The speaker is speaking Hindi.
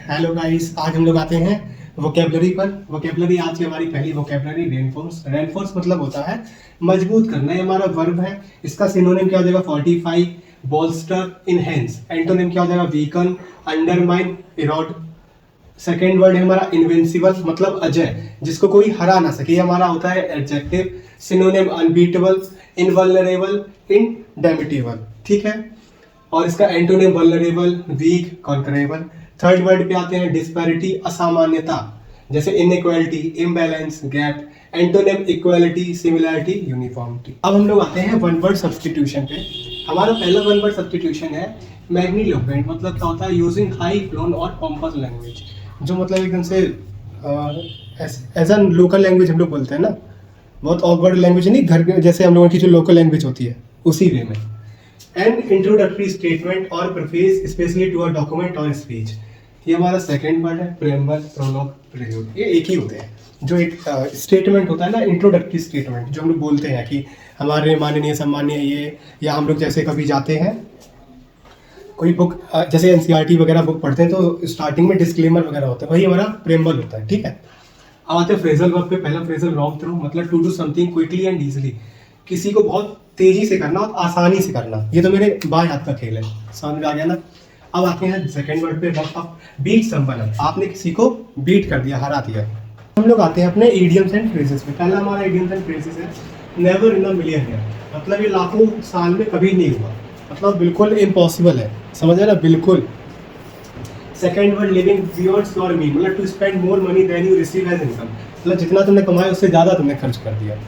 हेलो गाइस, आज हम लोग आते हैं वोकेबलरी पर। वोकेबलरी आज की हमारी पहली वोकेबलरी रेनफोर्स। रेनफोर्स मतलब होता है मजबूत करना। ये हमारा वर्ब है। इसका सिनोनिम क्या हो जाएगा? Fortify, bolster, enhance. एंटोनिम क्या हो जाएगा? Weaken, undermine, Erode. Second word है हमारा इनविंसिबल, मतलब अजय, जिसको कोई हरा ना सके। ये हमारा होता है adjective. Synonym unbeatable, invulnerable, indomitable. ठीक है। और इसका antonym vulnerable, weak, conquerable. Third word पे आते हैं डिस्पैरिटी, असामान्यता, जैसे inequality, imbalance, gap. Antonym equality, similarity, uniformity. अब हम लोग आते हैं वन वर्ड सब्सटीट्यूशन पे। हमारा पहला वन वर्ड सब्सटीट्यूशन है मैग्नीलोक्वेंट। मतलब क्या होता है? यूजिंग हाई फ्लोन और पॉम्पस लैंग्वेज, जो मतलब एकदम से एज एन लोकल लैंग्वेज हम लोग बोलते हैं ना, बहुत ऑकवर्ड लैंग्वेज नहीं, घर के जैसे हम लोगों की जो लोकल लैंग्वेज होती है उसी वे में। एंड इंट्रोडक्टरी स्टेटमेंट और preface specially to a document और स्पीच। ये हमारा सेकंड वर्ड है। प्रेम्बल, प्रोलॉग, प्रेल्यूड, ये एक ही होते हैं। जो एक स्टेटमेंट होता है ना, इंट्रोडक्टरी स्टेटमेंट, जो हम लोग बोलते हैं कि हमारे माननीय सम्मानीय ये, या हम लोग जैसे कभी जाते हैं कोई बुक, जैसे एनसीईआरटी वगैरह बुक पढ़ते हैं तो स्टार्टिंग में डिस्क्लेमर वगैरह होता है, वही हमारा प्रेम्बल होता है। ठीक है। अब आते हैं फ्रेजल वर्ब पे। पहला फ्रेजल रॉन्ग थ्रू, मतलब to do something quickly and easily, किसी को बहुत तेजी से करना और आसानी से करना। ये तो मेरे बाएं हाथ का खेल है, समझ में आ गया ना। अब आते हैं सेकंड वर्ड पे, रफ अप, बीट समवन, आपने किसी को बीट कर दिया, हरा दिया। हम लोग आते हैं अपने इडियम्स एंड फ्रेजेस पे। पहला हमारा इडियम्स एंड फ्रेजेस है never in a million year, मतलब ये लाखों साल में कभी नहीं हुआ, मतलब बिल्कुल इम्पॉसिबल है, समझ रहे ना, बिल्कुल। Second word living beyond your mean, मतलब to spend more money than you receive as income, मतलब जितना तुमने कमाया उससे ज़्यादा तुमने खर्च कर दिया।